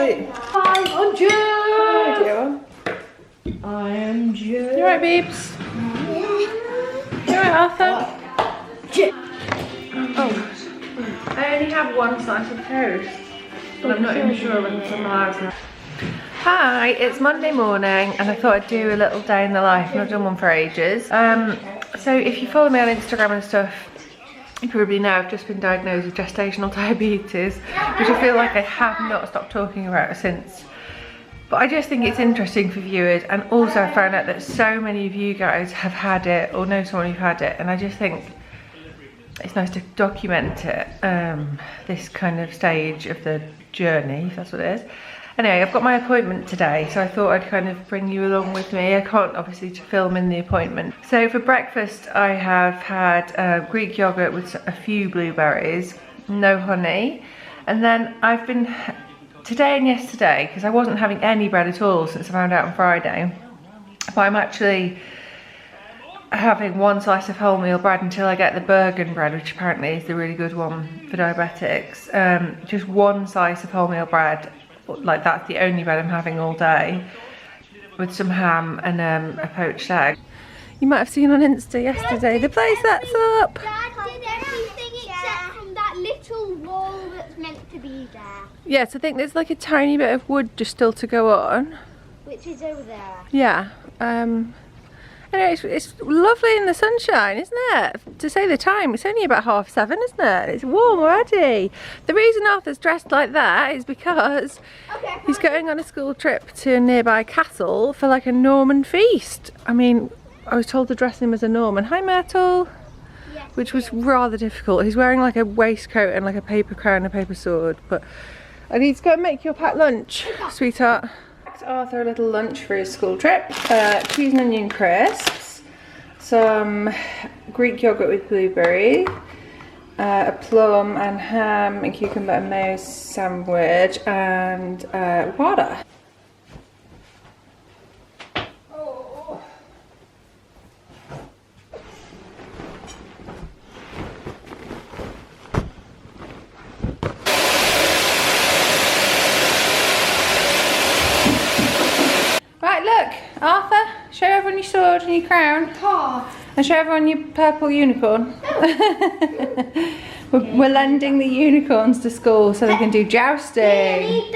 asleep. Hi, I'm Joe. Hi, dear. I am Joe. You alright, babes? You alright, Arthur? Oh, I only have one slice of toast, but I'm not even sure whether it's allowed now. Hi, it's Monday morning and I thought I'd do a little day in the life. I've not done one for ages. So if you follow me on Instagram and stuff, you probably know I've just been diagnosed with gestational diabetes, which I feel like I have not stopped talking about since. But I just think it's interesting for viewers, and also I found out that so many of you guys have had it or know someone who's had it, and I just think it's nice to document it, this kind of stage of the journey, if that's what it is. Anyway, I've got my appointment today, so I thought I'd kind of bring you along with me. I can't obviously film in the appointment. So for breakfast I have had Greek yogurt with a few blueberries, no honey, and then I've been today and yesterday, because I wasn't having any bread at all since I found out on Friday, but I'm actually having one slice of wholemeal bread until I get the Bergen bread, which apparently is the really good one for diabetics. Just one slice of wholemeal bread, like that's the only bread I'm having all day, with some ham and a poached egg. You might have seen on Insta yesterday the place that's up. Dad did everything except from that little wall that's meant to be there. Yes, I think there's like a tiny bit of wood just still to go on. Which is over there. Yeah. Anyway, it's lovely in the sunshine, isn't it? To say the time, it's only about 7:30, isn't it? It's warm already. The reason Arthur's dressed like that is because he's going on a school trip to a nearby castle for like a Norman feast. I mean, I was told to dress him as a Norman. Hi, Myrtle. Yes, which was rather difficult. He's wearing like a waistcoat and like a paper crown and a paper sword. But I need to go and make your packed lunch, sweetheart. Arthur a little lunch for his school trip. Cheese and onion crisps, some Greek yogurt with blueberry, a plum and ham and cucumber and mayo sandwich, and water. Right, look, Arthur, show everyone your sword and your crown. Oh. And show everyone your purple unicorn. We're lending the unicorns to school so they can do jousting.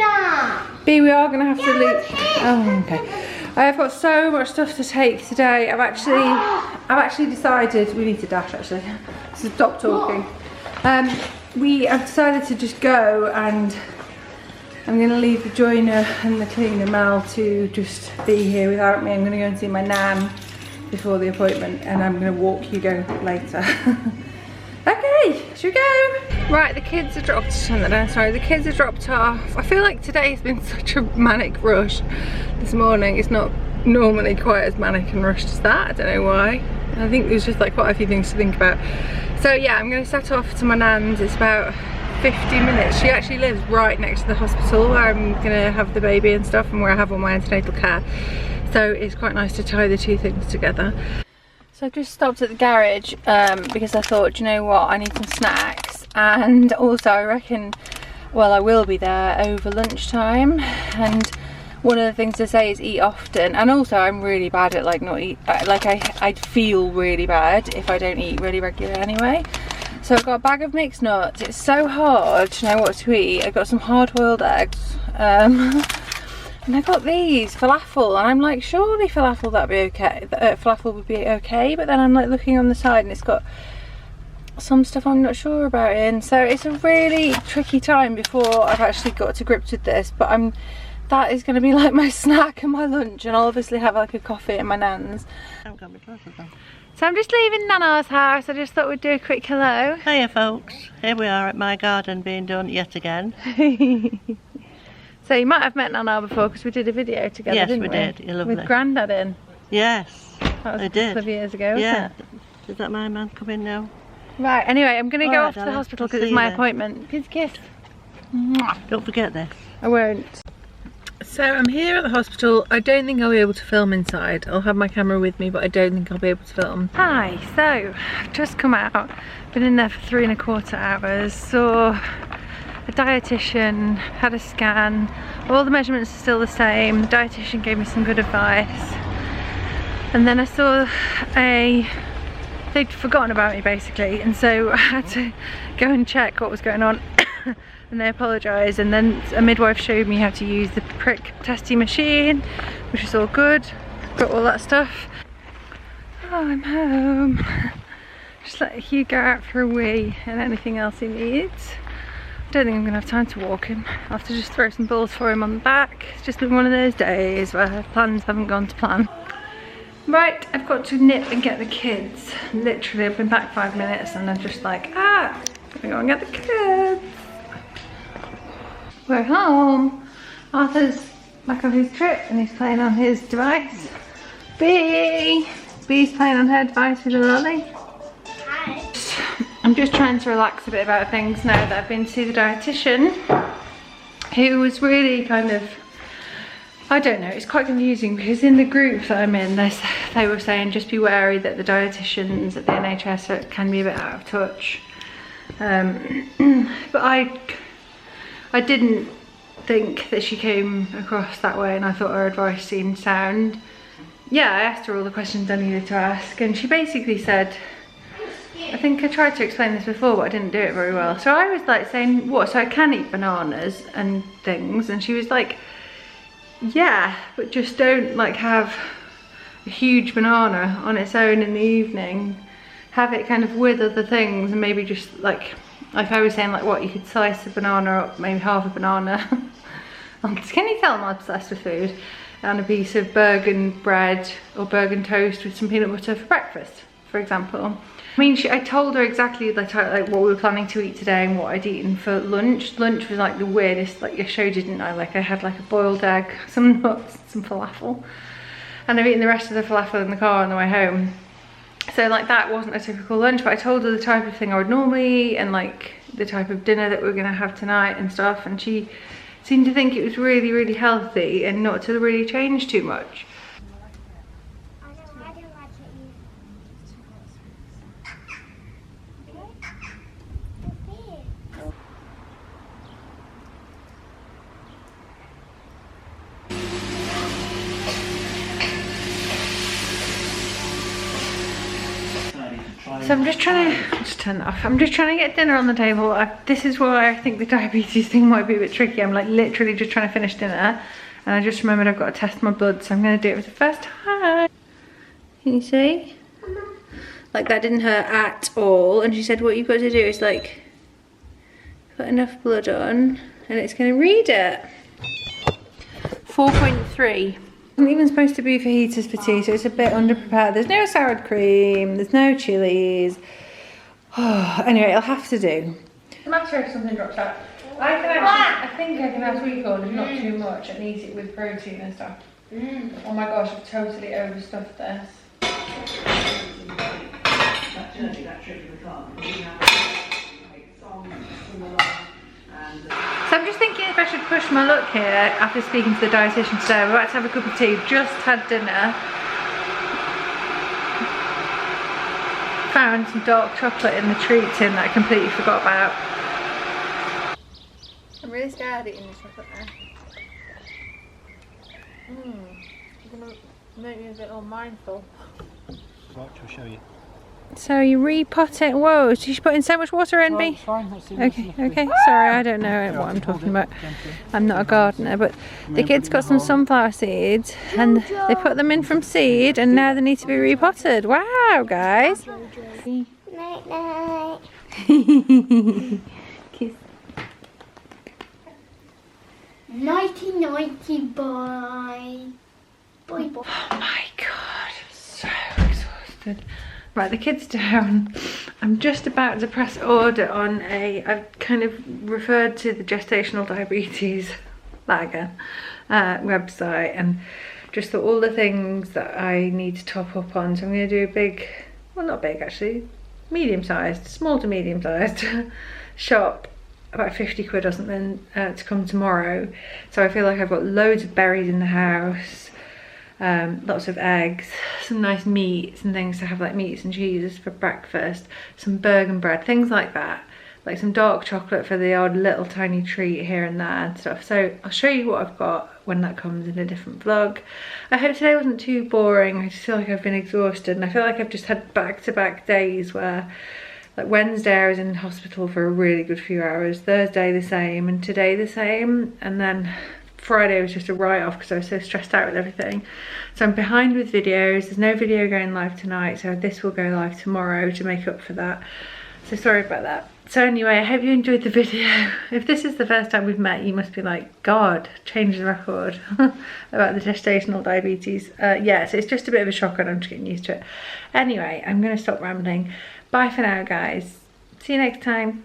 B, we are going to have to leave. Oh, okay. I've got so much stuff to take today. I've actually decided we need to dash. Actually, so stop talking. We have decided to just go, and I'm going to leave the joiner and the cleaner Mel to just be here without me. I'm going to go and see my nan before the appointment, and I'm going to walk Hugo later. Okay, should we go? Right, the kids are dropped. The kids are dropped off. I feel like today has been such a manic rush. This morning it's not normally quite as manic and rushed as that. I don't know why. I think there's just like quite a few things to think about. So yeah, I'm going to set off to my nan's. It's about 50 minutes. She actually lives right next to the hospital where I'm gonna have the baby and stuff, and where I have all my antenatal care, so it's quite nice to tie the two things together. So I've just stopped at the garage because I thought, you know what, I need some snacks, and also I reckon, well, I will be there over lunchtime, and one of the things to say is eat often, and also I'm really bad at like not eat, like I'd feel really bad if I don't eat really regular anyway. So I've got a bag of mixed nuts. It's so hard to know what to eat. I got some hard-boiled eggs, and I got these falafel, and I'm like, surely falafel that'd be okay. Falafel would be okay, but then I'm like looking on the side, and it's got some stuff I'm not sure about in. So it's a really tricky time before I've actually got to grips with this. But that is going to be like my snack and my lunch, and I'll obviously have like a coffee at my nan's. So I'm just leaving Nana's house. I just thought we'd do a quick hello. Hiya folks, here we are at my garden being done yet again. So you might have met Nana before because we did a video together, yes, didn't we? Yes, we did. You're lovely. With Grandad in. Yes, that was a couple of years ago, wasn't it? Did that my man come in now? Right, anyway, I'm going to go right, off to the hospital because it's my appointment. Kiss. Don't forget this. I won't. So I'm here at the hospital. I don't think I'll be able to film inside. I'll have my camera with me, but I don't think I'll be able to film. Hi, so I've just come out. Been in there for 3¼ hours. Saw a dietitian, had a scan, all the measurements are still the same. The dietitian gave me some good advice, and then I saw they'd forgotten about me basically, and so I had to go and check what was going on. And they apologised, and then a midwife showed me how to use the prick testing machine, which is all good. Got all that stuff. Oh, I'm home. Just let Hugo out for a wee and anything else he needs. I don't think I'm gonna have time to walk him. I'll have to just throw some balls for him on the back. It's just been one of those days where plans haven't gone to plan. Right, I've got to nip and get the kids. Literally, I've been back 5 minutes and I'm just like, gotta go and get the kids. We're home. Arthur's back on his trip and he's playing on his device. B's playing on her device with a lolly. I'm just trying to relax a bit about things now that I've been to see the dietitian, who was really kind of, I don't know, it's quite confusing because in the group that I'm in, they were saying just be wary that the dietitians at the NHS can be a bit out of touch. But I didn't think that she came across that way, and I thought her advice seemed sound. Yeah, I asked her all the questions I needed to ask, and she basically said, I think I tried to explain this before, but I didn't do it very well. So I was like saying, what, so I can eat bananas and things? And she was like, yeah, but just don't like have a huge banana on its own in the evening. Have it kind of with other things, and maybe just like I was saying, like what, you could slice a banana up, maybe half a banana. Can you tell I'm obsessed with food? And a piece of Bergen bread or Bergen toast with some peanut butter for breakfast, for example. I mean, I told her exactly like what we were planning to eat today and what I'd eaten for lunch. Lunch was like the weirdest, like I showed you, didn't I? Like I had like a boiled egg, some nuts, some falafel. And I've eaten the rest of the falafel in the car on the way home. So like that wasn't a typical lunch, but I told her the type of thing I would normally eat and like the type of dinner that we're gonna have tonight and stuff, and she seemed to think it was really, really healthy and not to really change too much. So I'm just trying to, just turn that off. I'm just trying to get dinner on the table. This is why I think the diabetes thing might be a bit tricky. I'm like literally just trying to finish dinner, and I just remembered I've got to test my blood, so I'm going to do it for the first time. Can you see? Like that didn't hurt at all, and she said what you've got to do is like put enough blood on and it's going to read it. 4.3. Isn't even supposed to be fajitas for tea, so it's a bit underprepared. There's no sour cream, there's no chilies. Oh, anyway, it'll have to do. No matter if something drops out. I think I can have sweet corn, if not too much, and eat it with protein and stuff. Oh my gosh, I've totally overstuffed this. So I'm just thinking if I should push my luck here after speaking to the dietitian today. We're about to have a cup of tea, just had dinner. Found some dark chocolate in the treat tin that I completely forgot about. I'm really scared eating this chocolate now. You're gonna make me a bit more mindful. Watch, I'll show you. So you repot it. Whoa, she's putting so much water in me. Okay, sorry, I don't know what I'm talking about. I'm not a gardener, but the kids got some sunflower seeds and they put them in from seed and now they need to be repotted. Wow, guys. Night night. Kiss. Nighty nighty bye. Bye bye. Oh my god, I'm so exhausted. Right, the kid's down. I'm just about to press order on I've kind of referred to the Gestational Diabetes website and just thought all the things that I need to top up on. So I'm going to do a big, well not big actually, medium-sized, small to medium-sized shop, about 50 quid or something to come tomorrow. So I feel like I've got loads of berries in the house. Lots of eggs, some nice meats and things to have, like meats and cheeses for breakfast, some Bergen bread, things like that. like some dark chocolate for the odd little tiny treat here and there and stuff. So I'll show you what I've got when that comes in a different vlog. I hope today wasn't too boring. I just feel like I've been exhausted, and I feel like I've just had back-to-back days where, like, Wednesday I was in hospital for a really good few hours, Thursday the same, and today the same, and then Friday was just a write-off because I was so stressed out with everything. So I'm behind with videos. There's no video going live tonight, so this will go live tomorrow to make up for that. So sorry about that. So anyway, I hope you enjoyed the video. If this is the first time we've met, you must be like, God, change the record about the gestational diabetes. Yeah, so it's just a bit of a shock and I'm just getting used to it. Anyway, I'm going to stop rambling. Bye for now, guys. See you next time.